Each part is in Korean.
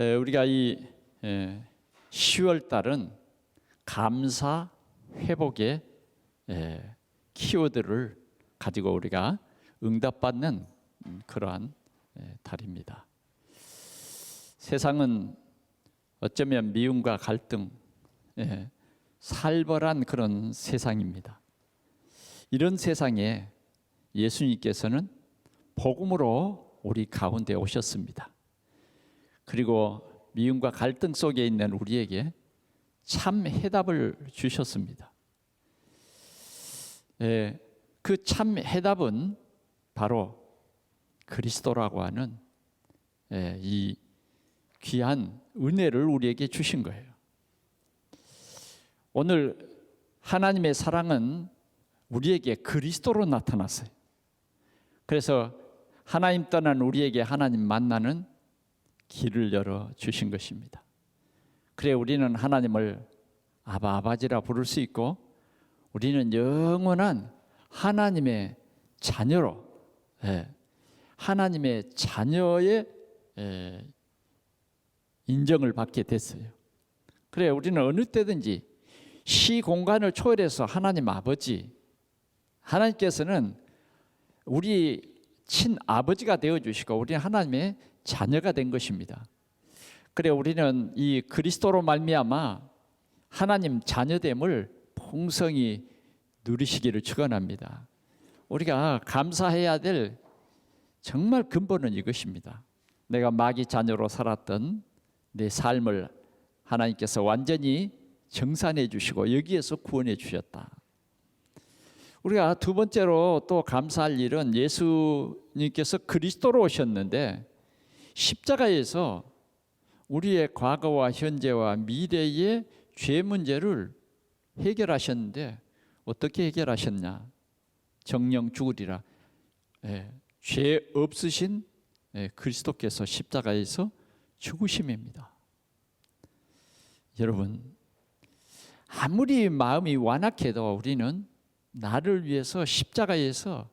우리가 이 10월 달은 감사 회복의 키워드를 가지고 우리가 응답받는 그러한 달입니다. 세상은 어쩌면 미움과 갈등, 살벌한 그런 세상입니다. 이런 세상에 예수님께서는 복음으로 우리 가운데 오셨습니다. 그리고 미움과 갈등 속에 있는 우리에게 참 해답을 주셨습니다. 그 참 해답은 바로 그리스도라고 하는 이 귀한 은혜를 우리에게 주신 거예요. 오늘 하나님의 사랑은 우리에게 그리스도로 나타났어요. 그래서 하나님 떠난 우리에게 하나님 만나는 길을 열어 주신 것입니다. 그래 우리는 하나님을 아버지라 부를 수 있고 우리는 영원한 하나님의 자녀로 하나님의 자녀의 인정을 받게 됐어요. 그래 우리는 어느 때든지 시공간을 초월해서 하나님 아버지, 하나님께서는 우리 친아버지가 되어주시고 우리는 하나님의 자녀가 된 것입니다. 그래 우리는 이 그리스도로 말미암아 하나님 자녀됨을 풍성히 누리시기를 축원합니다. 우리가 감사해야 될 정말 근본은 이것입니다. 내가 마귀 자녀로 살았던 내 삶을 하나님께서 완전히 정산해 주시고 여기에서 구원해 주셨다. 우리가 두 번째로 또 감사할 일은 예수님께서 그리스도로 오셨는데 십자가에서 우리의 과거와 현재와 미래의 죄 문제를 해결하셨는데 어떻게 해결하셨냐? 정령 죽으리라. 죄 없으신 그리스도께서 십자가에서 죽으심입니다. 여러분, 아무리 마음이 완악해도 우리는 나를 위해서 십자가에서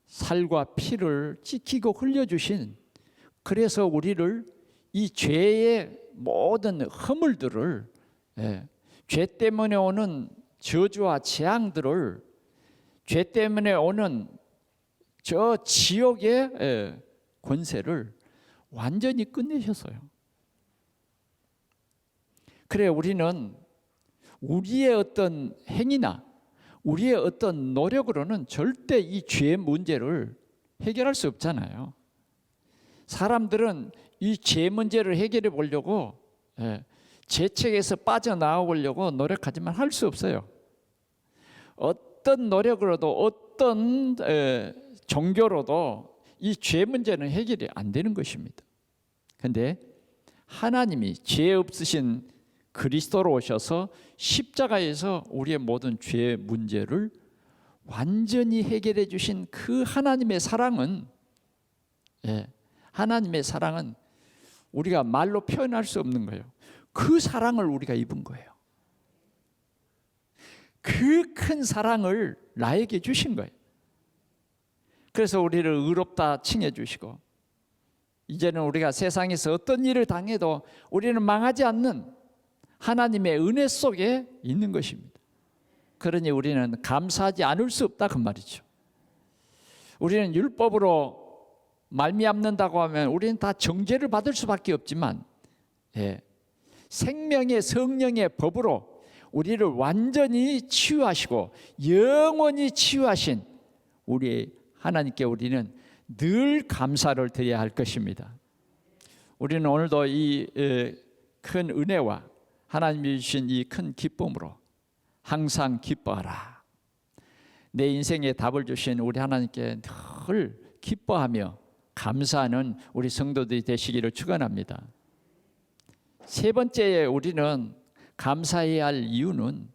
살과 피를 찢기고 흘려주신, 그래서 우리를 이 죄의 모든 허물들을, 죄 때문에 오는 저주와 재앙들을, 죄 때문에 오는 저 지옥의 권세를 완전히 끝내셨어요. 그래 우리는 우리의 어떤 행위나 우리의 어떤 노력으로는 절대 이 죄의 문제를 해결할 수 없잖아요. 사람들은 이 죄 문제를 해결해 보려고 죄책에서 빠져나오려고 노력하지만 할 수 없어요. 어떤 노력으로도 어떤 종교로도 이 죄 문제는 해결이 안 되는 것입니다. 그런데 하나님이 죄 없으신 그리스도로 오셔서 십자가에서 우리의 모든 죄 문제를 완전히 해결해 주신 그 하나님의 사랑은, 하나님의 사랑은 우리가 말로 표현할 수 없는 거예요. 그 사랑을 우리가 입은 거예요. 그 큰 사랑을 나에게 주신 거예요. 그래서 우리를 의롭다 칭해 주시고 이제는 우리가 세상에서 어떤 일을 당해도 우리는 망하지 않는 하나님의 은혜 속에 있는 것입니다. 그러니 우리는 감사하지 않을 수 없다 그 말이죠. 우리는 율법으로 말미암는다고 하면 우리는 다 정죄를 받을 수밖에 없지만 생명의 성령의 법으로 우리를 완전히 치유하시고 영원히 치유하신 우리 하나님께 우리는 늘 감사를 드려야 할 것입니다. 우리는 오늘도 이 큰 은혜와 하나님이 주신 이 큰 기쁨으로 항상 기뻐하라. 내 인생에 답을 주신 우리 하나님께 늘 기뻐하며 감사하는 우리 성도들이 되시기를 축원합니다. 세 번째에 우리는 감사해야 할 이유는,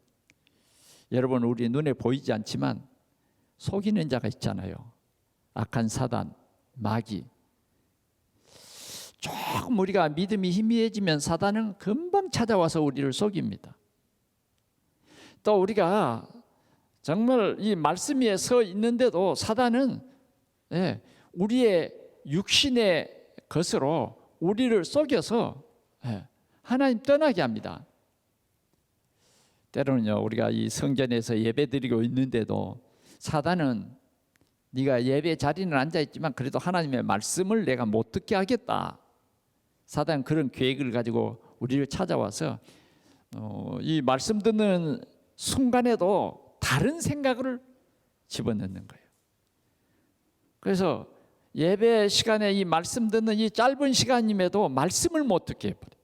여러분 우리 눈에 보이지 않지만 속이는 자가 있잖아요. 악한 사단, 마귀. 조금 우리가 믿음이 희미해지면 사단은 금방 찾아와서 우리를 속입니다. 또 우리가 정말 이 말씀 위에 서 있는데도 사단은 우리의 육신의 것으로 우리를 속여서 하나님 떠나게 합니다. 때로는요, 우리가 이 성전에서 예배드리고 있는데도 사단은 네가 예배 자리는 앉아있지만 그래도 하나님의 말씀을 내가 못 듣게 하겠다. 사단은 그런 계획을 가지고 우리를 찾아와서 이 말씀 듣는 순간에도 다른 생각을 집어넣는 거예요. 그래서 예배 시간에 이 말씀 듣는 이 짧은 시간임에도 말씀을 못 듣게 해버려요.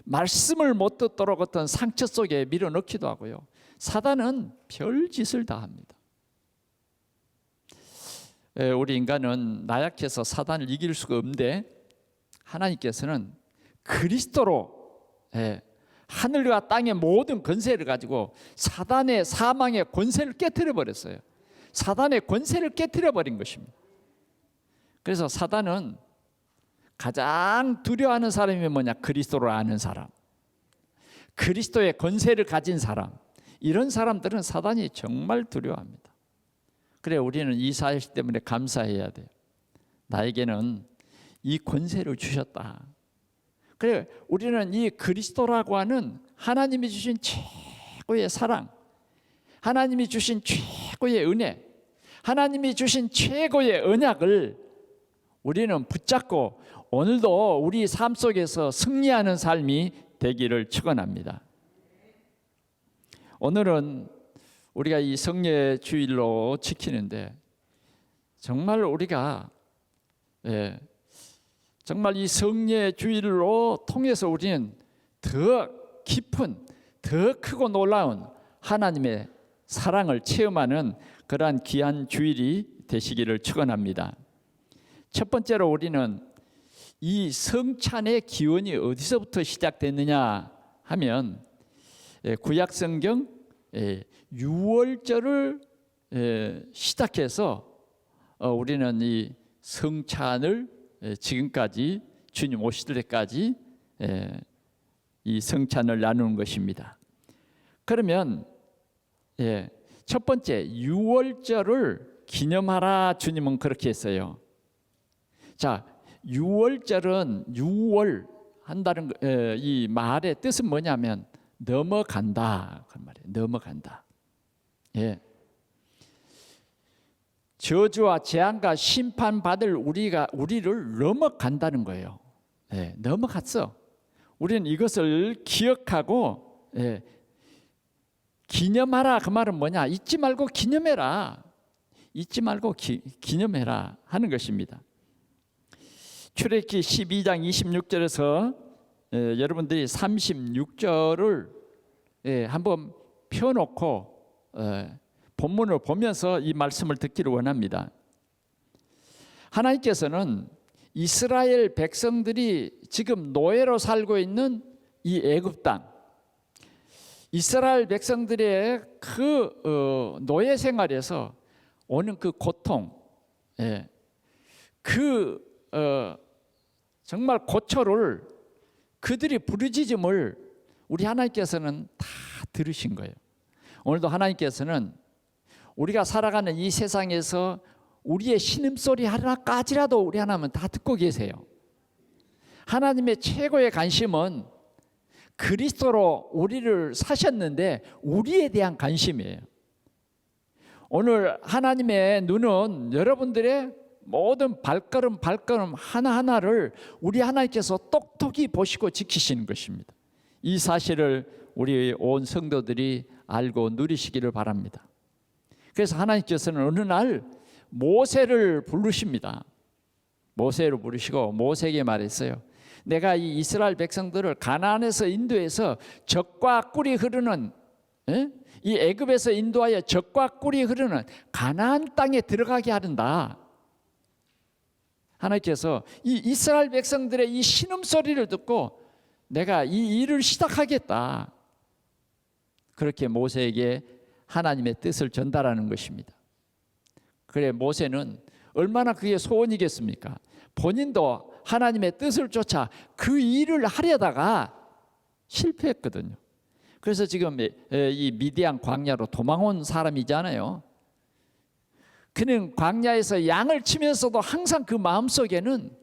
말씀을 못 듣도록 어떤 상처 속에 밀어넣기도 하고요. 사단은 별짓을 다 합니다. 우리 인간은 나약해서 사단을 이길 수가 없는데 하나님께서는 그리스도로 하늘과 땅의 모든 권세를 가지고 사단의 사망의 권세를 깨트려 버렸어요. 사단의 권세를 깨트려 버린 것입니다. 그래서 사단은 가장 두려워하는 사람이 뭐냐? 그리스도를 아는 사람, 그리스도의 권세를 가진 사람, 이런 사람들은 사단이 정말 두려워합니다. 그래, 우리는 이 사실 때문에 감사해야 돼요. 나에게는 이 권세를 주셨다. 그래, 우리는 이 그리스도라고 하는 하나님이 주신 최고의 사랑, 하나님이 주신 최고의 은혜, 하나님이 주신 최고의 언약을 우리는 붙잡고 오늘도 우리 삶 속에서 승리하는 삶이 되기를 축원합니다. 오늘은 우리가 이 성례 주일로 지키는데 정말 우리가 정말 이 성례 주일로 통해서 우리는 더 깊은, 더 크고 놀라운 하나님의 사랑을 체험하는 그러한 귀한 주일이 되시기를 축원합니다. 첫 번째로 우리는 이 성찬의 기원이 어디서부터 시작됐느냐 하면 구약 성경 유월절을 시작해서 우리는 이 성찬을 지금까지 주님 오실 때까지 이 성찬을 나누는 것입니다. 그러면 첫 번째 유월절을 기념하라, 주님은 그렇게 했어요. 자, 유월절은 유월 한다는 이 말의 뜻은 뭐냐면 넘어간다 그 말이에요. 넘어간다. 저주와 재앙과 심판 받을 우리를 넘어간다는 거예요. 넘어갔어. 우리는 이것을 기억하고 기념하라. 그 말은 뭐냐? 잊지 말고 기념해라. 잊지 말고 기념해라 하는 것입니다. 출애굽기 12장 26절에서 여러분들이 36절을 한번 펴놓고 본문을 보면서 이 말씀을 듣기를 원합니다. 하나님께서는 이스라엘 백성들이 지금 노예로 살고 있는 이 애굽 땅, 이스라엘 백성들의 그 노예 생활에서 오는 그 고통, 정말 고초를, 그들이 부르짖음을 우리 하나님께서는 다 들으신 거예요. 오늘도 하나님께서는 우리가 살아가는 이 세상에서 우리의 신음소리 하나까지라도 우리 하나님은 다 듣고 계세요. 하나님의 최고의 관심은 그리스도로 우리를 사셨는데 우리에 대한 관심이에요. 오늘 하나님의 눈은 여러분들의 모든 발걸음 하나하나를 우리 하나님께서 똑똑히 보시고 지키시는 것입니다. 이 사실을 우리 온 성도들이 알고 누리시기를 바랍니다. 그래서 하나님께서는 어느 날 모세를 부르십니다. 모세를 부르시고 모세에게 말했어요. 내가 이 이스라엘 백성들을 가나안에서 인도해서 젖과 꿀이 흐르는 이 애굽에서 인도하여 젖과 꿀이 흐르는 가나안 땅에 들어가게 하른다. 하나님께서 이 이스라엘 백성들의 이 신음소리를 듣고 내가 이 일을 시작하겠다. 그렇게 모세에게 하나님의 뜻을 전달하는 것입니다. 그래, 모세는 얼마나 그게 소원이겠습니까? 본인도 하나님의 뜻을 쫓아 그 일을 하려다가 실패했거든요. 그래서 지금 이 미디안 광야로 도망온 사람이잖아요. 그는 광야에서 양을 치면서도 항상 그 마음속에는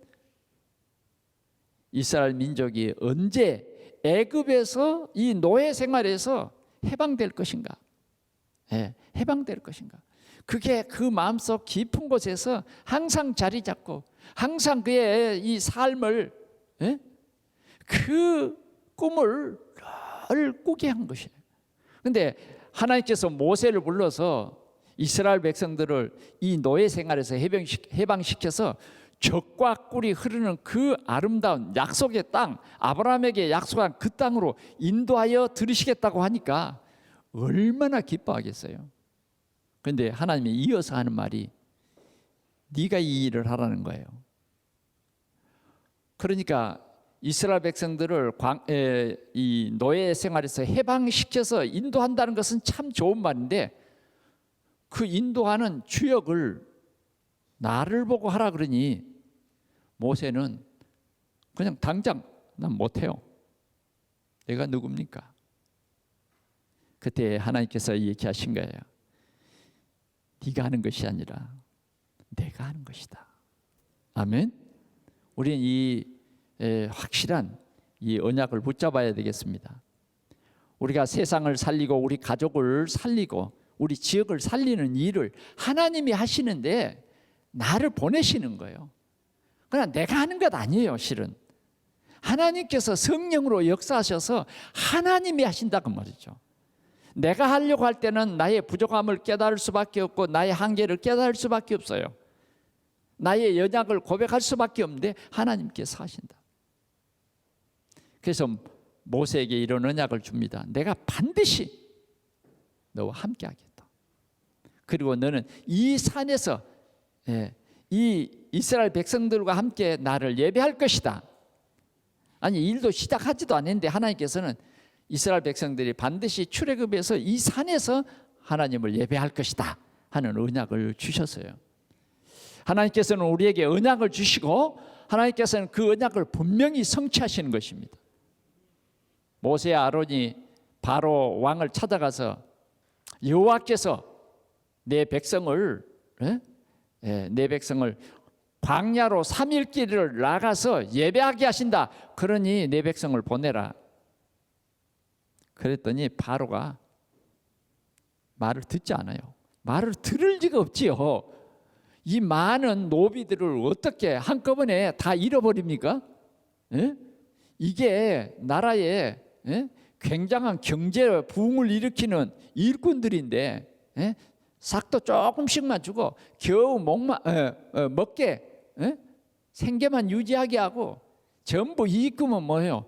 이스라엘 민족이 언제 애굽에서 이 노예 생활에서 해방될 것인가? 예, 해방될 것인가? 그게 그 마음속 깊은 곳에서 항상 자리 잡고 항상 그의 이 삶을 예? 그 꿈을 늘 꾸게 한 것이에요. 그런데 하나님께서 모세를 불러서 이스라엘 백성들을 이 노예 생활에서 해방시켜서 젖과 꿀이 흐르는 그 아름다운 약속의 땅, 아브라함에게 약속한 그 땅으로 인도하여 들으시겠다고 하니까 얼마나 기뻐하겠어요. 그런데 하나님이 이어서 하는 말이 네가 이 일을 하라는 거예요. 그러니까 이스라엘 백성들을 이 노예 생활에서 해방시켜서 인도한다는 것은 참 좋은 말인데 그 인도하는 주역을 나를 보고 하라 그러니 모세는 그냥 당장 난 못해요. 내가 누굽니까? 그때 하나님께서 얘기하신 거예요. 네가 하는 것이 아니라 내가 하는 것이다. 아멘. 우리는 이 확실한 이 언약을 붙잡아야 되겠습니다. 우리가 세상을 살리고 우리 가족을 살리고 우리 지역을 살리는 일을 하나님이 하시는데 나를 보내시는 거예요. 그러나 내가 하는 것 아니에요. 실은 하나님께서 성령으로 역사하셔서 하나님이 하신다고 말이죠. 내가 하려고 할 때는 나의 부족함을 깨달을 수밖에 없고 나의 한계를 깨달을 수밖에 없어요. 나의 연약을 고백할 수밖에 없는데 하나님께서 하신다. 그래서 모세에게 이런 언약을 줍니다. 내가 반드시 너와 함께 하겠다. 그리고 너는 이 산에서 이 이스라엘 백성들과 함께 나를 예배할 것이다. 아니 일도 시작하지도 않았는데 하나님께서는 이스라엘 백성들이 반드시 출애굽에서 이 산에서 하나님을 예배할 것이다 하는 언약을 주셨어요. 하나님께서는 우리에게 언약을 주시고 하나님께서는 그 언약을 분명히 성취하시는 것입니다. 모세와 아론이 바로 왕을 찾아가서 여호와께서 내 백성을 광야로 3일 길을 나가서 예배하게 하신다. 그러니 내 백성을 보내라. 그랬더니 바로가 말을 듣지 않아요. 말을 들을 리가 없지요. 이 많은 노비들을 어떻게 한꺼번에 다 잃어버립니까? 이게 나라에 굉장한 경제 부흥을 일으키는 일꾼들인데 싹도 조금씩만 주고 겨우 먹게 생계만 유지하게 하고 전부 이익금은 뭐예요?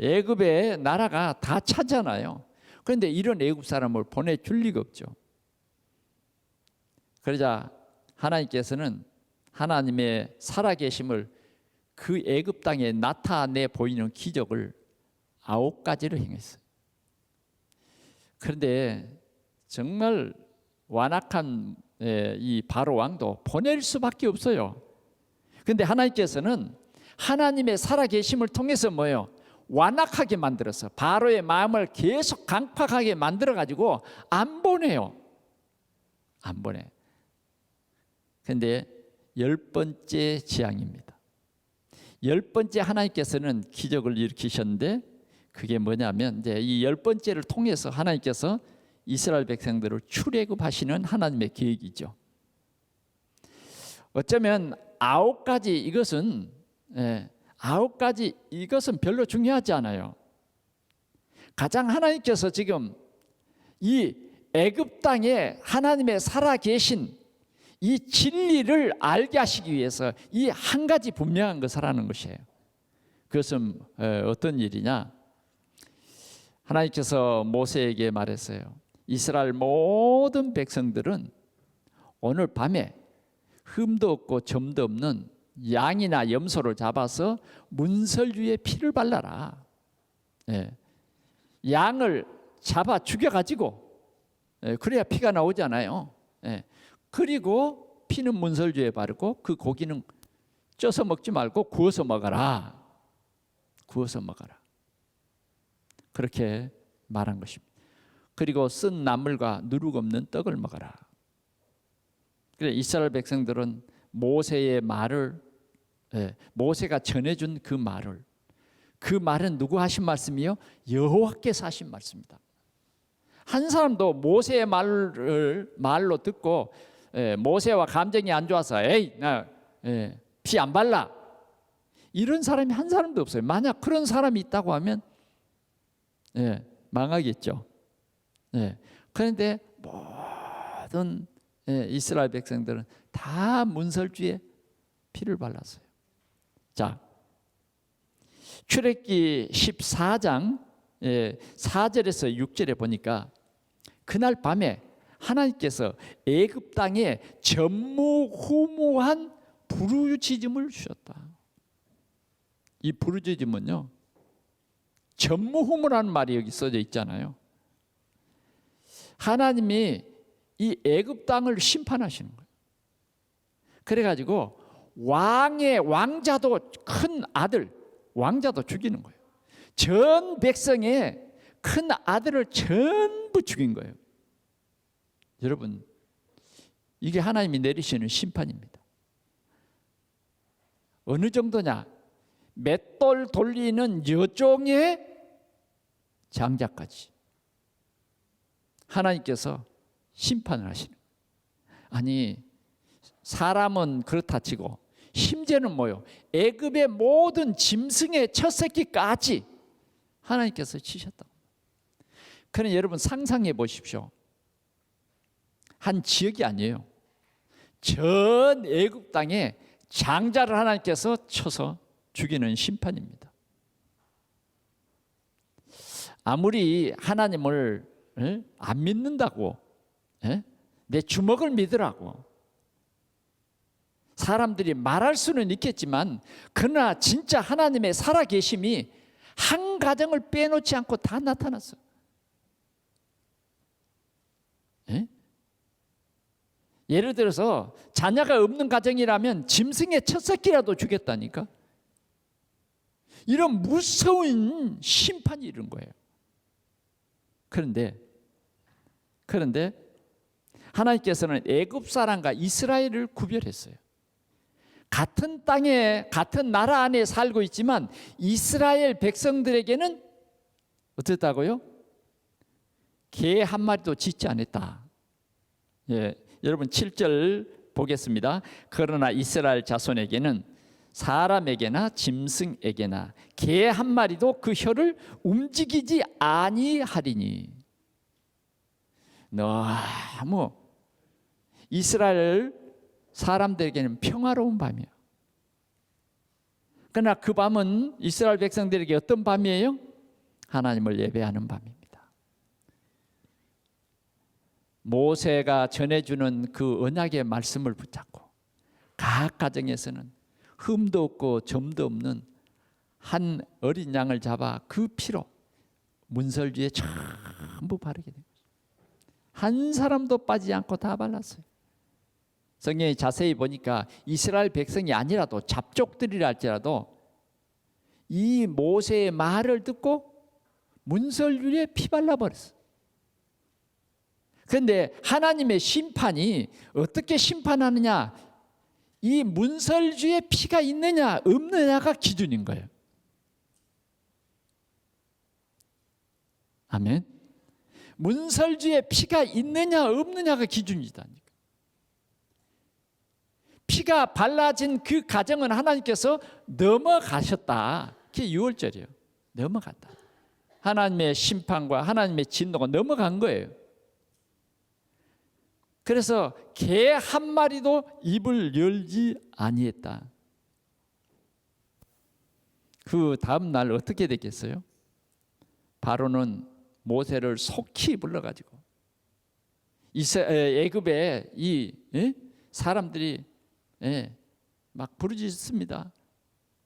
애굽의 나라가 다 차잖아요. 그런데 이런 애굽 사람을 보내줄 리가 없죠. 그러자 하나님께서는 하나님의 살아계심을 그 애굽 땅에 나타내 보이는 기적을 9가지를 행했어요. 그런데 정말 완악한 이 바로 왕도 보낼 수밖에 없어요. 그런데 하나님께서는 하나님의 살아계심을 통해서 뭐예요? 완악하게 만들어서 바로의 마음을 계속 강팍하게 만들어 가지고 안 보내요. 안 보내. 그런데 10번째 재앙입니다. 10번째 하나님께서는 기적을 일으키셨는데 그게 뭐냐면 이제 이 10번째를 통해서 하나님께서 이스라엘 백성들을 출애굽하시는 하나님의 계획이죠. 어쩌면 9가지 이것은 별로 중요하지 않아요. 가장 하나님께서 지금 이 애굽 땅에 하나님의 살아계신 이 진리를 알게 하시기 위해서 이 한 가지 분명한 것을 하는 것이에요. 그것은 어떤 일이냐? 하나님께서 모세에게 말했어요. 이스라엘 모든 백성들은 오늘 밤에 흠도 없고 점도 없는 양이나 염소를 잡아서 문설주에 피를 발라라. 양을 잡아 죽여가지고 그래야 피가 나오잖아요. 그리고 피는 문설주에 바르고 그 고기는 쪄서 먹지 말고 구워서 먹어라. 구워서 먹어라. 그렇게 말한 것입니다. 그리고 쓴 나물과 누룩 없는 떡을 먹어라. 그래 이스라엘 백성들은 모세의 말을 모세가 전해준 그 말을, 그 말은 누구 하신 말씀이요? 여호와께서 하신 말씀입니다. 한 사람도 모세의 말로 듣고 모세와 감정이 안 좋아서 에이 나 피 안 발라 이런 사람이 한 사람도 없어요. 만약 그런 사람이 있다고 하면 망하겠죠. 그런데 모든 이스라엘 백성들은 다 문설주에 피를 발랐어요. 자, 출애굽기 14장 4절에서 6절에 보니까 그날 밤에 하나님께서 애굽 땅에 전무후무한 부르짖음을 주셨다. 이 부르짖음은요, 전무후무라는 말이 여기 써져 있잖아요. 하나님이 이 애굽 땅을 심판하시는 거예요. 그래가지고 왕자도 큰 아들 왕자도 죽이는 거예요. 전 백성의 큰 아들을 전부 죽인 거예요. 여러분, 이게 하나님이 내리시는 심판입니다. 어느 정도냐? 맷돌 돌리는 여종의 장자까지 하나님께서 심판을 하시는 거예요. 아니, 사람은 그렇다 치고 심지어는 뭐요? 애굽의 모든 짐승의 첫 새끼까지 하나님께서 치셨다. 그러나 여러분 상상해 보십시오. 한 지역이 아니에요. 전 애굽 땅에 장자를 하나님께서 쳐서 죽이는 심판입니다. 아무리 하나님을 안 믿는다고 내 주먹을 믿으라고 사람들이 말할 수는 있겠지만, 그러나 진짜 하나님의 살아계심이 한 가정을 빼놓지 않고 다 나타났어요. 예를 들어서 자녀가 없는 가정이라면 짐승의 첫 새끼라도 죽였다니까. 이런 무서운 심판이 이른 거예요. 그런데 하나님께서는 애굽 사람과 이스라엘을 구별했어요. 같은 땅에 같은 나라 안에 살고 있지만 이스라엘 백성들에게는 어떻다고요? 개 한 마리도 짖지 않았다. 여러분 7절 보겠습니다. 그러나 이스라엘 자손에게는 사람에게나 짐승에게나 개 한 마리도 그 혀를 움직이지 아니하리니. 너무 이스라엘 사람들에게는 평화로운 밤이에요. 그러나 그 밤은 이스라엘 백성들에게 어떤 밤이에요? 하나님을 예배하는 밤입니다. 모세가 전해주는 그 언약의 말씀을 붙잡고 각 가정에서는 흠도 없고 점도 없는 한 어린 양을 잡아 그 피로 문설주에 전부 바르게 된 거죠. 한 사람도 빠지지 않고 다 발랐어요. 성경에 자세히 보니까 이스라엘 백성이 아니라도 잡족들이라 할지라도 이 모세의 말을 듣고 문설주에 피 발라버렸어요. 그런데 하나님의 심판이 어떻게 심판하느냐? 이 문설주에 피가 있느냐 없느냐가 기준인 거예요. 아멘. 문설주에 피가 있느냐 없느냐가 기준이다니까. 피가 발라진 그 가정은 하나님께서 넘어가셨다. 그게 6월절이에요. 넘어갔다. 하나님의 심판과 하나님의 진노가 넘어간 거예요. 그래서 개 한 마리도 입을 열지 아니했다. 그 다음 날 어떻게 됐겠어요? 바로는 모세를 속히 불러가지고 애굽에 이 사람들이 막 부르짖습니다.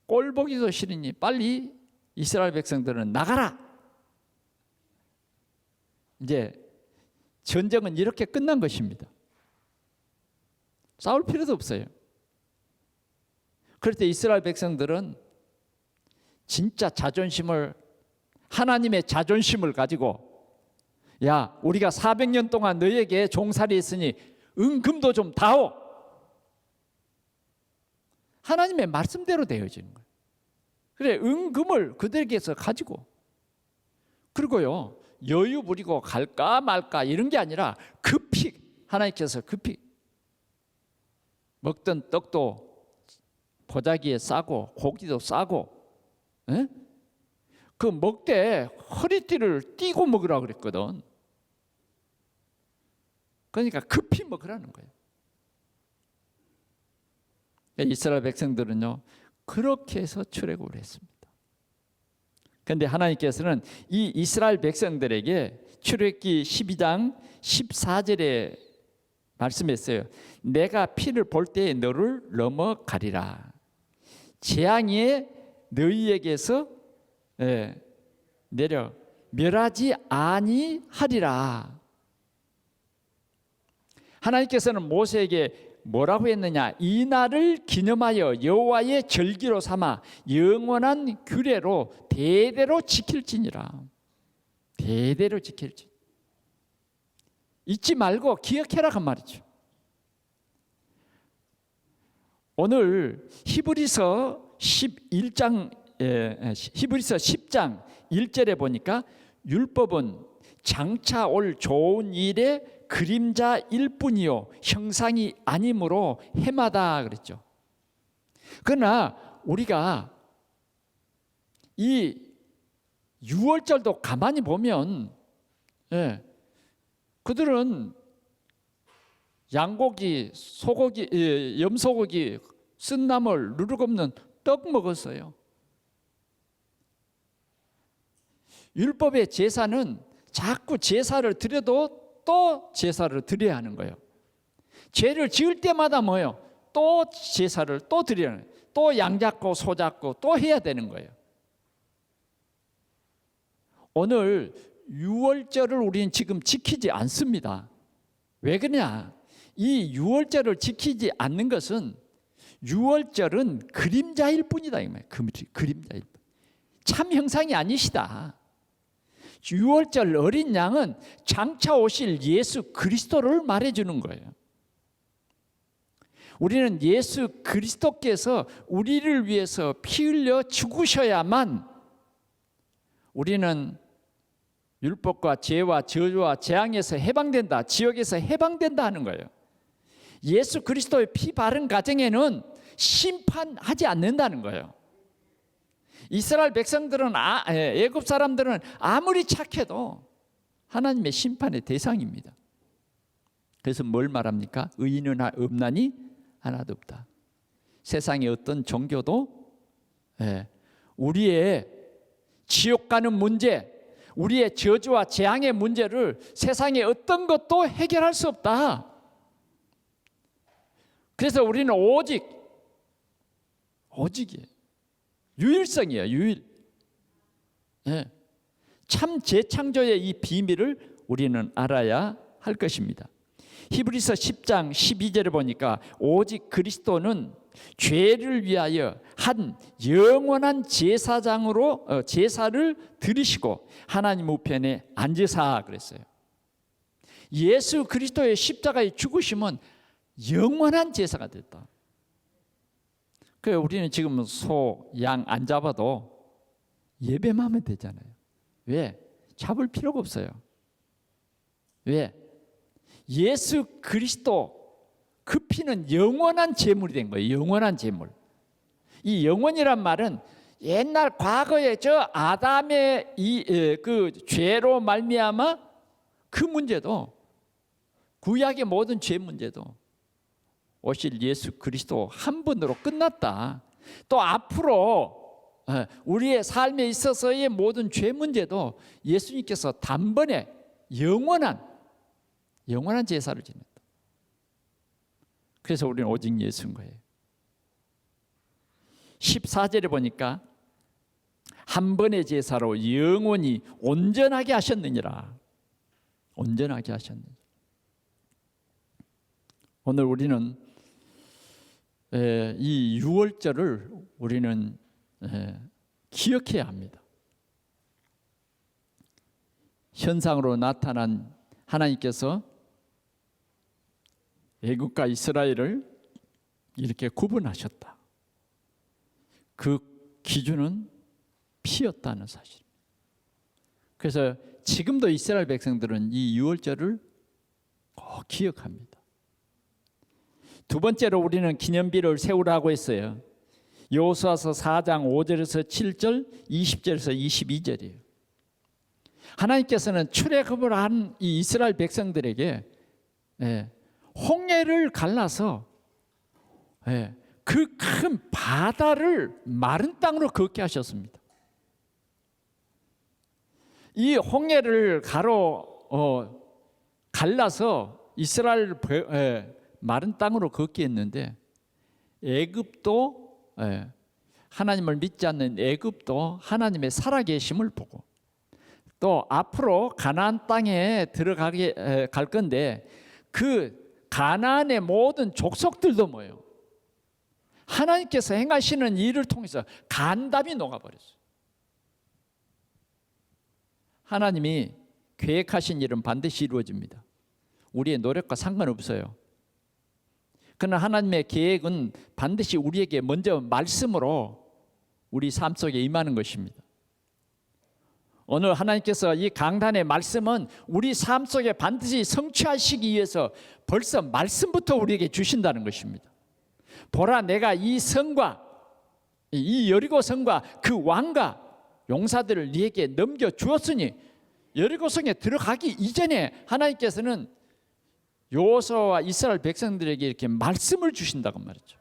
꼴보기도 싫으니 빨리 이스라엘 백성들은 나가라. 이제 전쟁은 이렇게 끝난 것입니다. 싸울 필요도 없어요. 그럴 때 이스라엘 백성들은 진짜 자존심을, 하나님의 자존심을 가지고, 야, 우리가 400년 동안 너에게 종살이 했으니 은금도 좀 다오. 하나님의 말씀대로 되어지는 거예요. 그래, 은금을 그들에게서 가지고, 그리고요, 여유 부리고 갈까 말까 이런 게 아니라 급히, 하나님께서 급히 먹던 떡도 보자기에 싸고 고기도 싸고, 에? 그 먹되 허리띠를 띠고 먹으라고 그랬거든. 그러니까 급히 먹으라는 거예요. 이스라엘 백성들은요, 그렇게 해서 출애굽을 했습니다. 그런데 하나님께서는 이 이스라엘 백성들에게 출애굽기 12장 14절에 말씀했어요. 내가 피를 볼 때에 너를 넘어가리라. 재앙이 너희에게서 내려 멸하지 아니하리라. 하나님께서는 모세에게 뭐라고 했느냐? 이 날을 기념하여 여호와의 절기로 삼아 영원한 규례로 대대로 지킬지니라. 대대로 지킬지. 잊지 말고 기억해라 그 말이죠. 오늘 히브리서 10장 1절에 보니까 율법은 장차 올 좋은 일의 그림자일 뿐이요 형상이 아니므로 해마다 그랬죠. 그러나 우리가 이 유월절도 가만히 보면 그들은 양고기, 소고기, 염소고기, 쓴나물, 누룩 없는 떡 먹었어요. 율법의 제사는 자꾸 제사를 드려도 또 제사를 드려야 하는 거예요. 죄를 지을 때마다 뭐예요? 또 제사를 또 드려야 하는 거예요. 또 양 잡고 소 잡고 또 해야 되는 거예요. 오늘 유월절을 우리는 지금 지키지 않습니다. 왜 그러냐? 이 유월절을 지키지 않는 것은 유월절은 그림자일 뿐이다 이 말이에요. 그림자일 뿐. 참 형상이 아니시다. 유월절 어린 양은 장차 오실 예수 그리스도를 말해주는 거예요. 우리는 예수 그리스도께서 우리를 위해서 피 흘려 죽으셔야만 우리는 율법과 죄와 저주와 재앙에서 해방된다, 지옥에서 해방된다 하는 거예요. 예수 그리스도의 피 바른 가정에는 심판하지 않는다는 거예요. 이스라엘 백성들은 애굽 사람들은 아무리 착해도 하나님의 심판의 대상입니다. 그래서 뭘 말합니까? 의인은 없나니 하나도 없다. 세상의 어떤 종교도 우리의 지옥 가는 문제, 우리의 저주와 재앙의 문제를 세상의 어떤 것도 해결할 수 없다. 그래서 우리는 오직이에요. 유일성이에요. 유일. 참 재창조의 이 비밀을 우리는 알아야 할 것입니다. 히브리서 10장 12절에 보니까 오직 그리스도는 죄를 위하여 한 영원한 제사장으로 제사를 드리시고 하나님 우편에 앉으사 그랬어요. 예수 그리스도의 십자가의 죽으심은 영원한 제사가 됐다. 그래서 우리는 지금 소, 양 안 잡아도 예배만 하면 되잖아요. 왜? 잡을 필요가 없어요. 왜? 예수 그리스도 그 피는 영원한 제물이 된 거예요. 영원한 제물. 이 영원이란 말은 옛날 과거에 저 아담의 그 죄로 말미암아 그 문제도, 구약의 모든 죄 문제도 오실 예수 그리스도 한 분으로 끝났다. 또 앞으로 우리의 삶에 있어서의 모든 죄 문제도 예수님께서 단번에 영원한 제사를 지냈다. 그래서 우리는 오직 예수인 거예요. 14절에 보니까 한 번의 제사로 영원히 온전하게 하셨느니라. 온전하게 하셨느니라. 오늘 우리는 이 유월절을 우리는 기억해야 합니다. 현상으로 나타난 하나님께서 애국과 이스라엘을 이렇게 구분하셨다. 그 기준은 피였다는 사실. 그래서 지금도 이스라엘 백성들은 이 유월절을 꼭 기억합니다. 두 번째로 우리는 기념비를 세우라고 했어요. 여호수아서 4장 5절에서 7절, 20절에서 22절이에요. 하나님께서는 출애굽을 한 이 이스라엘 백성들에게 홍해를 갈라서 그 큰 바다를 마른 땅으로 걷게 하셨습니다. 이 홍해를 갈라서 이스라엘 마른 땅으로 걷게 했는데, 애굽도 하나님을 믿지 않는 애굽도 하나님의 살아계심을 보고, 또 앞으로 가나안 땅에 들어가게 갈 건데 그 가나안의 모든 족속들도 뭐예요? 하나님께서 행하시는 일을 통해서 간담이 녹아버렸어요. 하나님이 계획하신 일은 반드시 이루어집니다. 우리의 노력과 상관없어요. 그러나 하나님의 계획은 반드시 우리에게 먼저 말씀으로 우리 삶 속에 임하는 것입니다. 오늘 하나님께서 이 강단의 말씀은 우리 삶 속에 반드시 성취하시기 위해서 벌써 말씀부터 우리에게 주신다는 것입니다. 보라, 내가 이 성과, 이 여리고 성과 그 왕과 용사들을 네게 넘겨 주었으니, 여리고 성에 들어가기 이전에 하나님께서는 여호수아와 이스라엘 백성들에게 이렇게 말씀을 주신다고 말했죠.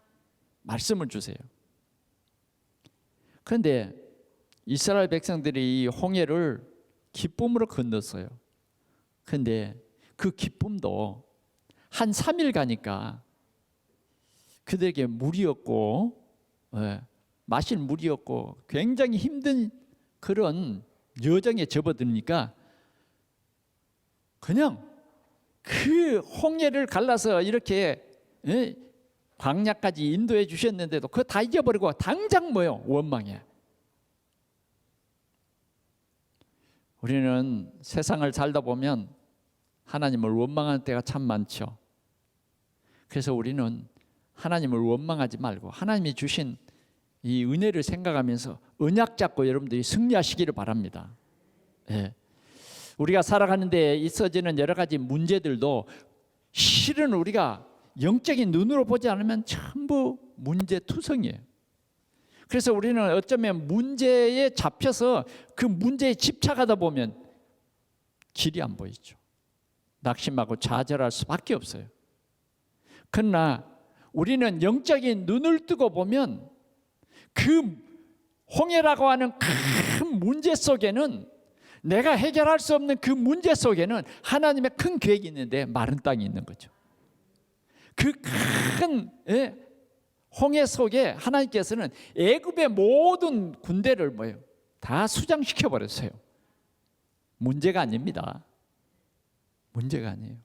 말씀을 주세요. 그런데 이스라엘 백성들이 이 홍해를 기쁨으로 건넜어요. 그런데 그 기쁨도 한 3일 가니까 그들에게 물이었고, 마실 물이었고 굉장히 힘든 그런 여정에 접어드니까 그냥 그 홍해를 갈라서 이렇게 광야까지 인도해 주셨는데도 그거 다 잊어버리고 당장 뭐요? 원망해. 우리는 세상을 살다 보면 하나님을 원망하는 때가 참 많죠. 그래서 우리는 하나님을 원망하지 말고 하나님이 주신 이 은혜를 생각하면서 언약 잡고 여러분들이 승리하시기를 바랍니다. 우리가 살아가는 데 있어지는 여러 가지 문제들도 실은 우리가 영적인 눈으로 보지 않으면 전부 문제투성이에요. 그래서 우리는 어쩌면 문제에 잡혀서 그 문제에 집착하다 보면 길이 안 보이죠. 낙심하고 좌절할 수밖에 없어요. 그러나 우리는 영적인 눈을 뜨고 보면 그 홍해라고 하는 큰 문제 속에는, 내가 해결할 수 없는 그 문제 속에는 하나님의 큰 계획이 있는데 마른 땅이 있는 거죠. 그 큰 홍해 속에 하나님께서는 애굽의 모든 군대를 뭐예요? 다 수장시켜 버렸어요. 문제가 아닙니다. 문제가 아니에요.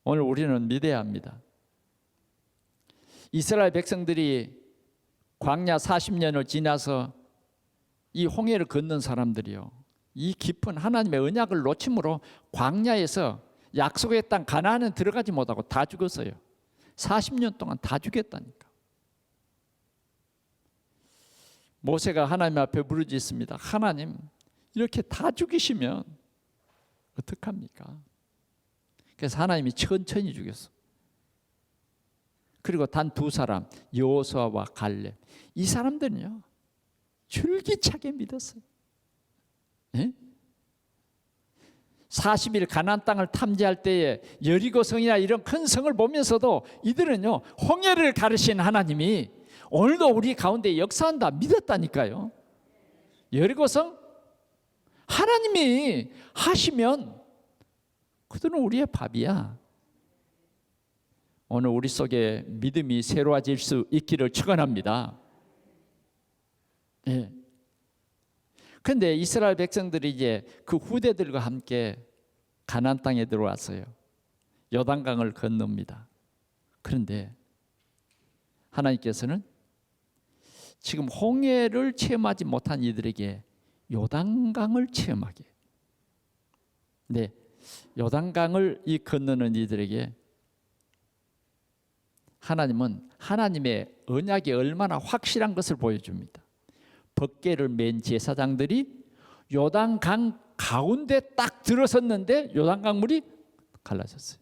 오늘 우리는 믿어야 합니다. 이스라엘 백성들이 광야 40년을 지나서 이 홍해를 건넌 사람들이요, 이 깊은 하나님의 언약을 놓침으로 광야에서 약속의 땅 가나안은 들어가지 못하고 다 죽었어요. 40년 동안 다 죽였다니까. 모세가 하나님 앞에 부르짖습니다. 하나님, 이렇게 다 죽이시면 어떡합니까? 그래서 하나님이 천천히 죽였어. 그리고 단 2사람, 여호수아와 갈렙, 이 사람들은요 줄기차게 믿었어요. 40일 가나안 땅을 탐지할 때에 여리고 성이나 이런 큰 성을 보면서도 이들은요 홍해를 가르신 하나님이 오늘도 우리 가운데 역사한다 믿었다니까요. 여리고 성 하나님이 하시면 그들은 우리의 밥이야. 오늘 우리 속에 믿음이 새로워질 수 있기를 축원합니다. 그런데 이스라엘 백성들이 이제 그 후대들과 함께 가나안 땅에 들어왔어요. 요단강을 건넙니다. 그런데 하나님께서는 지금 홍해를 체험하지 못한 이들에게 요단강을 체험하게, 요단강을 이 건너는 이들에게 하나님은 하나님의 언약이 얼마나 확실한 것을 보여줍니다. 법궤를 맨 제사장들이 요단강 가운데 딱 들어섰는데 요단강 물이 갈라졌어요.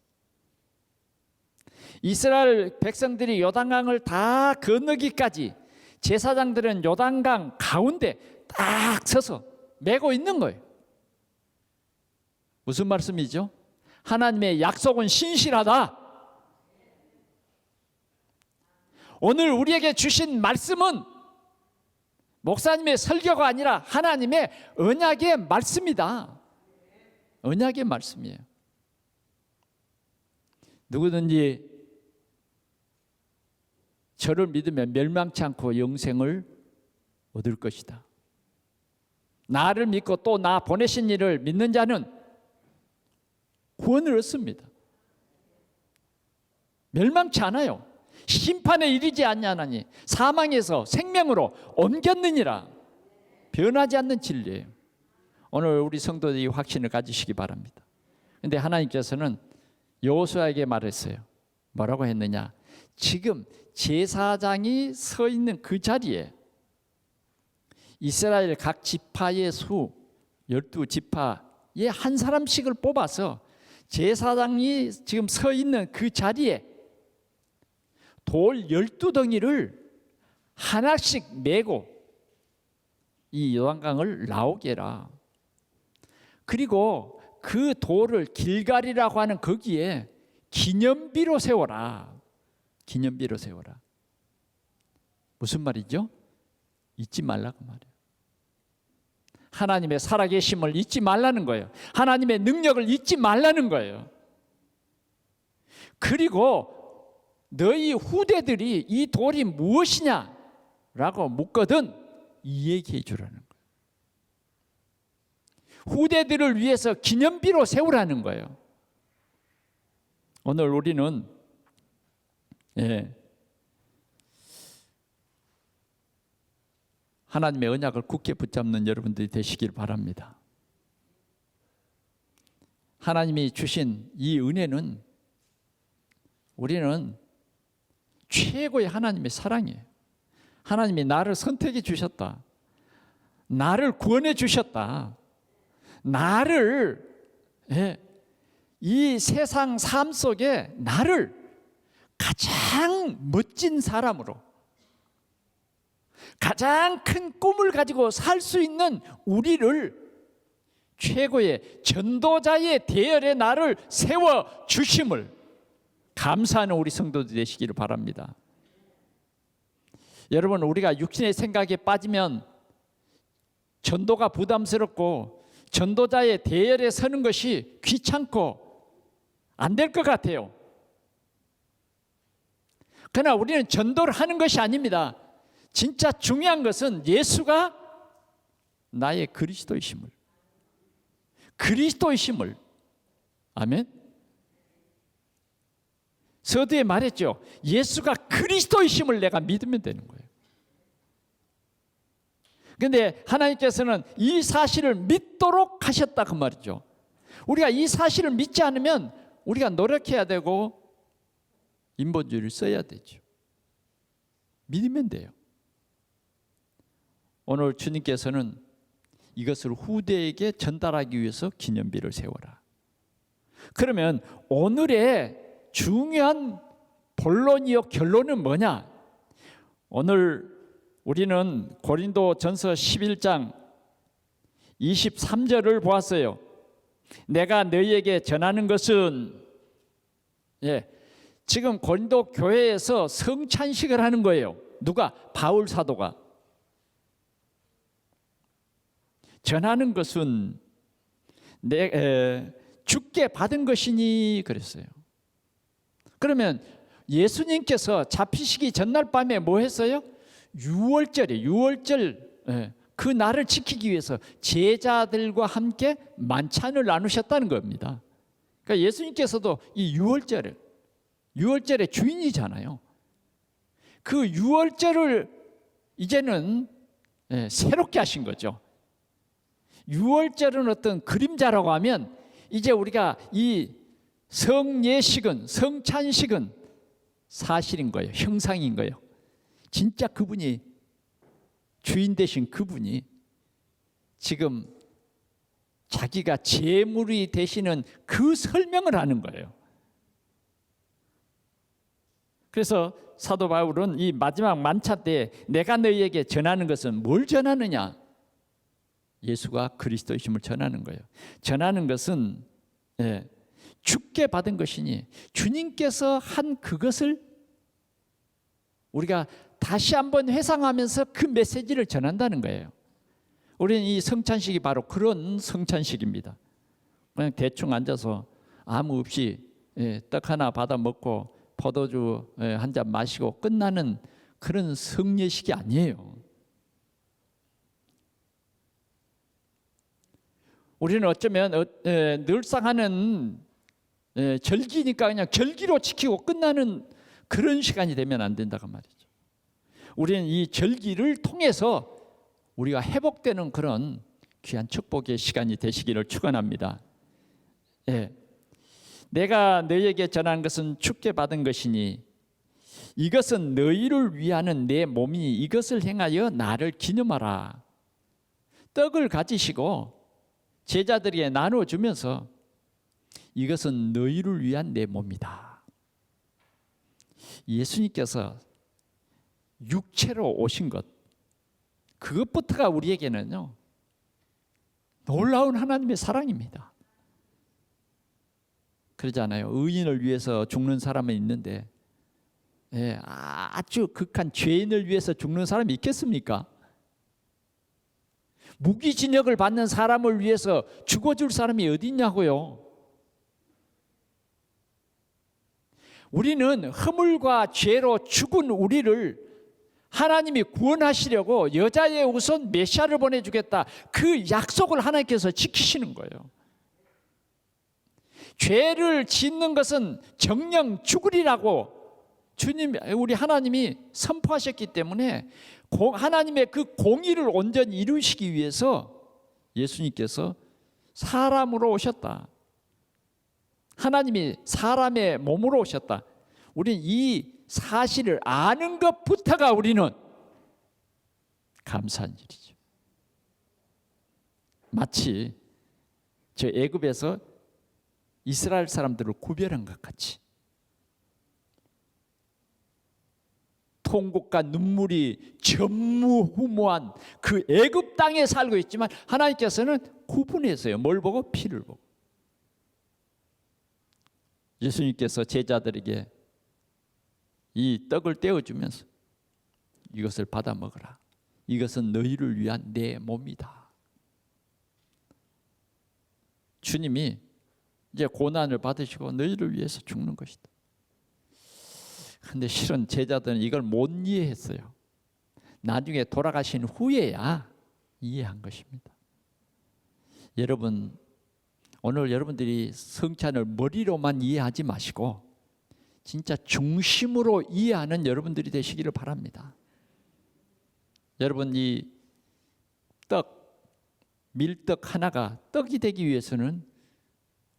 이스라엘 백성들이 요단강을 다 건너기까지 제사장들은 요단강 가운데 딱 서서 메고 있는 거예요. 무슨 말씀이죠? 하나님의 약속은 신실하다. 오늘 우리에게 주신 말씀은 목사님의 설교가 아니라 하나님의 언약의 말씀이다. 언약의 말씀이에요. 누구든지 저를 믿으면 멸망치 않고 영생을 얻을 것이다. 나를 믿고 또 나 보내신 이를 믿는 자는 구원을 얻습니다. 멸망치 않아요. 심판에 이르지 아니하나니 사망에서 생명으로 옮겼느니라. 변하지 않는 진리예요. 오늘 우리 성도들이 확신을 가지시기 바랍니다. 그런데 하나님께서는 여호수아에게 말했어요. 뭐라고 했느냐? 지금 제사장이 서 있는 그 자리에 이스라엘 각 지파의 수 12지파의 한 사람씩을 뽑아서 제사장이 지금 서 있는 그 자리에 돌 12덩이를 하나씩 메고 이 요단강을 나오게 해라. 그리고 그 돌을 길갈이라고 하는 거기에 기념비로 세워라. 기념비로 세워라. 무슨 말이죠? 잊지 말라고 말이에요. 하나님의 살아계심을 잊지 말라는 거예요. 하나님의 능력을 잊지 말라는 거예요. 그리고 너희 후대들이 이 돌이 무엇이냐라고 묻거든 이야기해 주라는 거예요. 후대들을 위해서 기념비로 세우라는 거예요. 오늘 우리는 하나님의 언약을 굳게 붙잡는 여러분들이 되시길 바랍니다. 하나님이 주신 이 은혜는 우리는 최고의 하나님의 사랑이에요. 하나님이 나를 선택해 주셨다. 나를 구원해 주셨다. 나를 이 세상 삶 속에 나를 가장 멋진 사람으로 가장 큰 꿈을 가지고 살 수 있는 우리를 최고의 전도자의 대열에 나를 세워 주심을 감사하는 우리 성도들 되시기를 바랍니다. 여러분, 우리가 육신의 생각에 빠지면 전도가 부담스럽고 전도자의 대열에 서는 것이 귀찮고 안 될 것 같아요. 그러나 우리는 전도를 하는 것이 아닙니다. 진짜 중요한 것은 예수가 나의 그리스도이심을, 아멘. 서두에 말했죠. 예수가 그리스도이심을 내가 믿으면 되는 거예요. 그런데 하나님께서는 이 사실을 믿도록 하셨다 그 말이죠. 우리가 이 사실을 믿지 않으면 우리가 노력해야 되고 인본주의를 써야 되죠. 믿으면 돼요. 오늘 주님께서는 이것을 후대에게 전달하기 위해서 기념비를 세워라. 그러면 오늘의 중요한 본론이요 결론은 뭐냐? 오늘 우리는 고린도전서 11장 23절을 보았어요. 내가 너희에게 전하는 것은 지금 고린도 교회에서 성찬식을 하는 거예요. 누가? 바울 사도가. 전하는 것은 주께 받은 것이니 그랬어요. 그러면 예수님께서 잡히시기 전날 밤에 뭐 했어요? 유월절 그 날을 지키기 위해서 제자들과 함께 만찬을 나누셨다는 겁니다. 그러니까 예수님께서도 이 유월절의 주인이잖아요. 그 유월절을 이제는 새롭게 하신 거죠. 유월절은 어떤 그림자라고 하면 이제 우리가 이 성예식은, 성찬식은 사실인 거예요. 형상인 거예요. 진짜 그분이, 주인 되신 그분이 지금 자기가 제물이 되시는 그 설명을 하는 거예요. 그래서 사도 바울은 이 마지막 만찬 때 내가 너희에게 전하는 것은 뭘 전하느냐? 예수가 그리스도이심을 전하는 거예요. 전하는 것은 주께 받은 것이니 주님께서 한 그것을 우리가 다시 한번 회상하면서 그 메시지를 전한다는 거예요. 우리는 이 성찬식이 바로 그런 성찬식입니다. 그냥 대충 앉아서 아무 없이 떡 하나 받아 먹고 포도주 한 잔 마시고 끝나는 그런 성례식이 아니에요. 우리는 어쩌면 늘상 하는 절기니까 그냥 절기로 지키고 끝나는 그런 시간이 되면 안 된다고 말이죠. 우리는 이 절기를 통해서 우리가 회복되는 그런 귀한 축복의 시간이 되시기를 축원합니다. 내가 너희에게 전한 것은 주께 받은 것이니 이것은 너희를 위하는 내 몸이니 이것을 행하여 나를 기념하라. 떡을 가지시고 제자들에게 나눠주면서 이것은 너희를 위한 내 몸이다. 예수님께서 육체로 오신 것, 그것부터가 우리에게는요 놀라운 하나님의 사랑입니다. 그러잖아요. 의인을 위해서 죽는 사람은 있는데 아주 극한 죄인을 위해서 죽는 사람이 있겠습니까? 무기징역을 받는 사람을 위해서 죽어줄 사람이 어디 있냐고요. 우리는 허물과 죄로 죽은 우리를 하나님이 구원하시려고 여자의 우선 메시아를 보내주겠다, 그 약속을 하나님께서 지키시는 거예요. 죄를 짓는 것은 정령 죽으리라고 주님, 우리 하나님이 선포하셨기 때문에 하나님의 그 공의를 온전히 이루시기 위해서 예수님께서 사람으로 오셨다. 하나님이 사람의 몸으로 오셨다. 우리는 이 사실을 아는 것부터가 우리는 감사한 일이죠. 마치 저 애굽에서 이스라엘 사람들을 구별한 것 같이 통곡과 눈물이 전무후무한 그 애굽 땅에 살고 있지만 하나님께서는 구분했어요. 뭘 보고? 피를 보고. 예수님께서 제자들에게 이 떡을 떼어주면서 이것을 받아 먹으라. 이것은 너희를 위한 내 몸이다. 주님이 이제 고난을 받으시고 너희를 위해서 죽는 것이다. 그런데 실은 제자들은 이걸 못 이해했어요. 나중에 돌아가신 후에야 이해한 것입니다. 여러분, 오늘 여러분들이 성찬을 머리로만 이해하지 마시고 진짜 중심으로 이해하는 여러분들이 되시기를 바랍니다. 여러분, 이 떡, 밀떡 하나가 떡이 되기 위해서는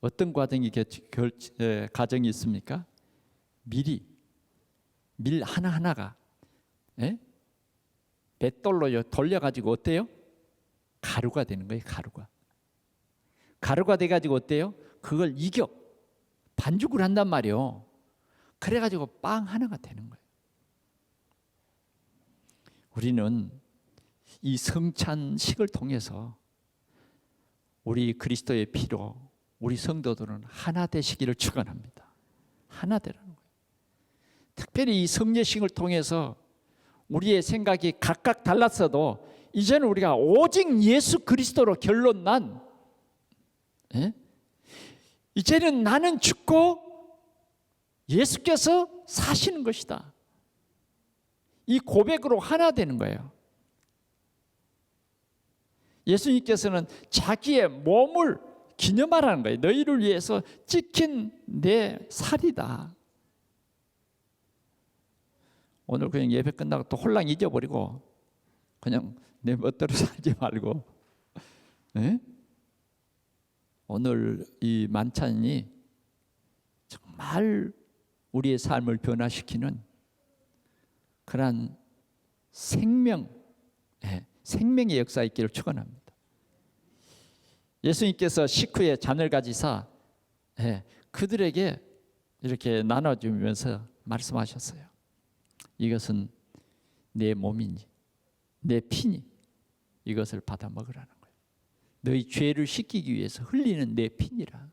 어떤 과정이 있습니까? 밀 하나하나가 뱃돌로 돌려가지고 어때요? 가루가 되는 거예요. 가루가 돼가지고 어때요? 그걸 반죽을 한단 말이에요. 그래가지고 빵 하나가 되는 거예요. 우리는 이 성찬식을 통해서 우리 그리스도의 피로 우리 성도들은 하나 되시기를 축원합니다. 하나 되라는 거예요. 특별히 이 성례식을 통해서 우리의 생각이 각각 달랐어도 이제는 우리가 오직 예수 그리스도로 결론 난 이제는 나는 죽고 예수께서 사시는 것이다. 이 고백으로 하나 되는 거예요. 예수님께서는 자기의 몸을 기념하라는 거예요. 너희를 위해서 찢긴 내 살이다. 오늘 그냥 예배 끝나고 또 홀랑 잊어버리고 그냥 내 멋대로 살지 말고 오늘 이 만찬이 정말 우리의 삶을 변화시키는 그러한 생명의 역사 있기를 축원합니다. 예수님께서 식후에 잔을 가지사 그들에게 이렇게 나눠주면서 말씀하셨어요. 이것은 내 몸이니 내 피니 이것을 받아 먹으라는 거예요. 너희 죄를 씻기기 위해서 흘리는 내 피니라.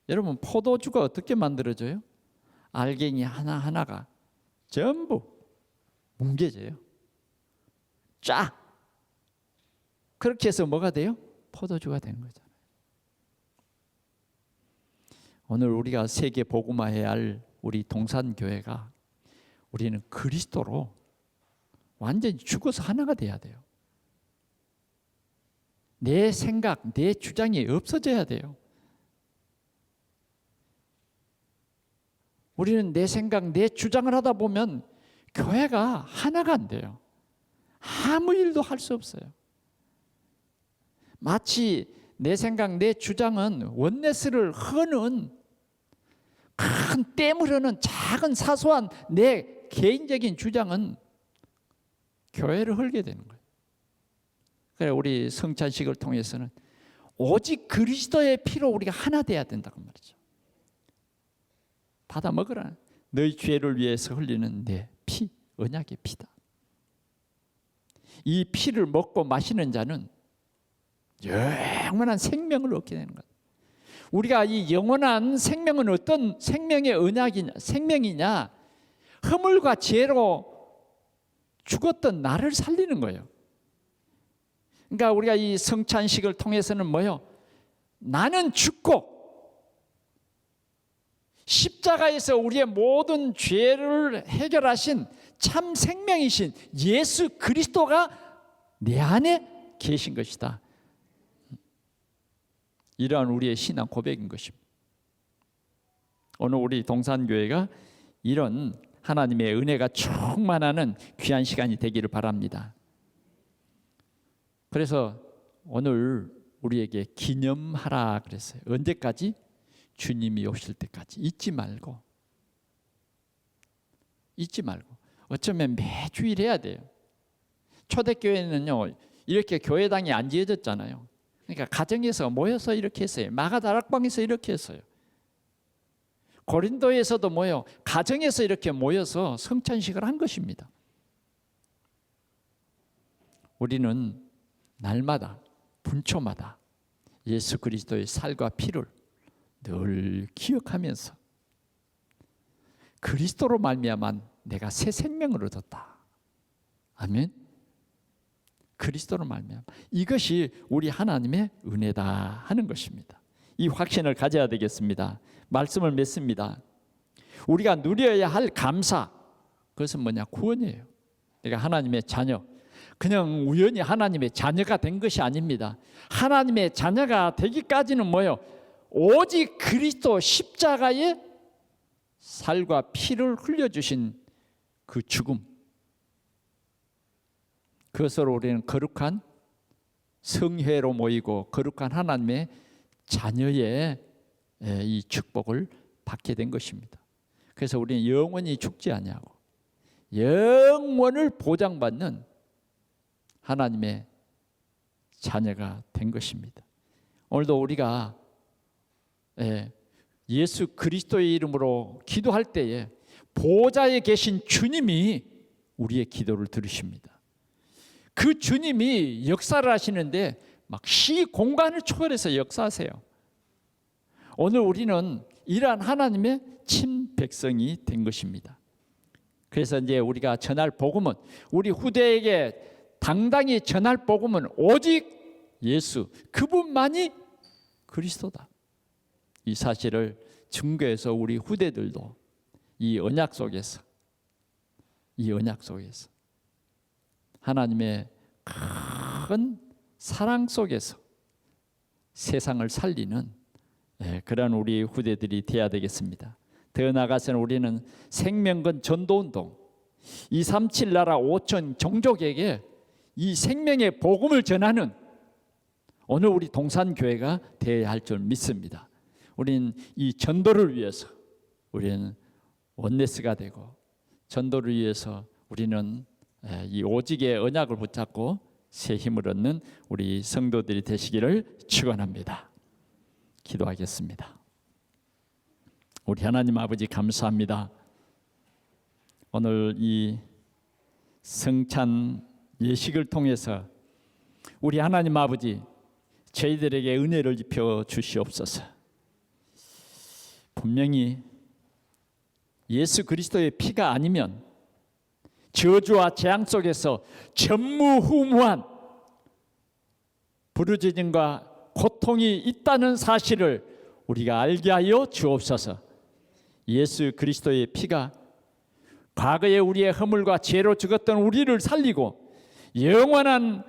여러분, 포도주가 어떻게 만들어져요? 알갱이 하나하나가 전부 뭉개져요. 쫙. 그렇게 해서 뭐가 돼요? 포도주가 되는 거잖아요. 오늘 우리가 세계 복음화해야 할 우리 동산교회가 우리는 그리스도로 완전히 죽어서 하나가 돼야 돼요. 내 생각, 내 주장이 없어져야 돼요. 우리는 내 생각, 내 주장을 하다 보면 교회가 하나가 안 돼요. 아무 일도 할 수 없어요. 마치 내 생각, 내 주장은 원네스를 흐는 큰 댐을 흐는 작은 사소한 내 개인적인 주장은 교회를 헐게 되는 거예요. 그래, 우리 성찬식을 통해서는 오직 그리스도의 피로 우리가 하나 돼야 된다고 말이죠. 받아 먹으라. 너희 죄를 위해서 흘리는 내 피, 언약의 피다. 이 피를 먹고 마시는 자는 영원한 생명을 얻게 되는 것. 우리가 이 영원한 생명은 어떤 생명의 언약이냐, 생명이냐? 허물과 죄로 죽었던 나를 살리는 거예요. 그러니까 우리가 이 성찬식을 통해서는 뭐요? 나는 죽고 십자가에서 우리의 모든 죄를 해결하신 참 생명이신 예수 그리스도가 내 안에 계신 것이다. 이러한 우리의 신앙 고백인 것입니다. 오늘 우리 동산교회가 이런 하나님의 은혜가 충만하는 귀한 시간이 되기를 바랍니다. 그래서 오늘 우리에게 기념하라 그랬어요. 언제까지? 주님이 오실 때까지. 잊지 말고. 어쩌면 매주일 해야 돼요. 초대교회는요, 이렇게 교회당이 안 지어졌잖아요. 그러니까 가정에서 모여서 이렇게 했어요. 마가다락방에서 이렇게 했어요. 고린도에서도 모여 가정에서 이렇게 모여서 성찬식을 한 것입니다. 우리는 날마다 분초마다 예수 그리스도의 살과 피를 늘 기억하면서 그리스도로 말미암아 내가 새 생명을 얻었다. 아멘. 그리스도로 말미암아 이것이 우리 하나님의 은혜다 하는 것입니다. 이 확신을 가져야 되겠습니다. 말씀을 맺습니다. 우리가 누려야 할 감사, 그것은 뭐냐? 구원이에요. 내가 하나님의 자녀, 그냥 우연히 하나님의 자녀가 된 것이 아닙니다. 하나님의 자녀가 되기까지는 뭐요? 오직 그리스도 십자가의 살과 피를 흘려주신 그 죽음, 그것으로 우리는 거룩한 성회로 모이고 거룩한 하나님의 자녀의 이 축복을 받게 된 것입니다. 그래서 우리는 영원히 죽지 아니하고 영원을 보장받는 하나님의 자녀가 된 것입니다. 오늘도 우리가 예수 그리스도의 이름으로 기도할 때에 보좌에 계신 주님이 우리의 기도를 들으십니다. 그 주님이 역사를 하시는데 막 시공간을 초월해서 역사하세요. 오늘 우리는 이러한 하나님의 친백성이 된 것입니다. 그래서 이제 우리가 전할 복음은, 우리 후대에게 당당히 전할 복음은 오직 예수, 그분만이 그리스도다. 이 사실을 증거해서 우리 후대들도 이 언약 속에서 하나님의 큰 사랑 속에서 세상을 살리는 그런 우리 후대들이 되어야 되겠습니다. 더 나아가서는 우리는 생명건 전도운동, 237 나라 5천 종족에게 이 생명의 복음을 전하는 오늘 우리 동산교회가 되어야 할 줄 믿습니다. 우리는 이 전도를 위해서 우리는 원네스가 되고 전도를 위해서 우리는 이 오직의 언약을 붙잡고 새 힘을 얻는 우리 성도들이 되시기를 축원합니다. 기도하겠습니다. 우리 하나님 아버지 감사합니다. 오늘 이 성찬 예식을 통해서 우리 하나님 아버지 저희들에게 은혜를 입혀 주시옵소서. 분명히 예수 그리스도의 피가 아니면 저주와 재앙 속에서 전무후무한 부르짖음과 고통이 있다는 사실을 우리가 알게 하여 주옵소서. 예수 그리스도의 피가 과거에 우리의 허물과 죄로 죽었던 우리를 살리고 영원한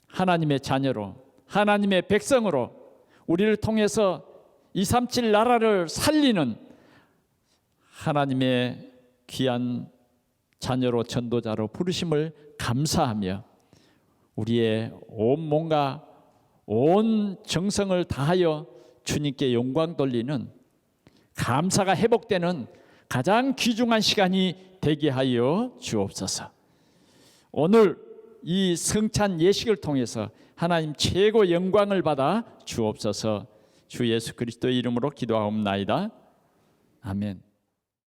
하나님의 자녀로, 하나님의 백성으로 우리를 통해서 237 나라를 살리는 하나님의 귀한 자녀로, 전도자로 부르심을 감사하며 우리의 온 몸과 온 정성을 다하여 주님께 영광 돌리는 감사가 회복되는 가장 귀중한 시간이 되게 하여 주옵소서. 오늘 이 성찬 예식을 통해서 하나님 최고 영광을 받아 주옵소서. 주 예수 그리스도의 이름으로 기도하옵나이다. 아멘.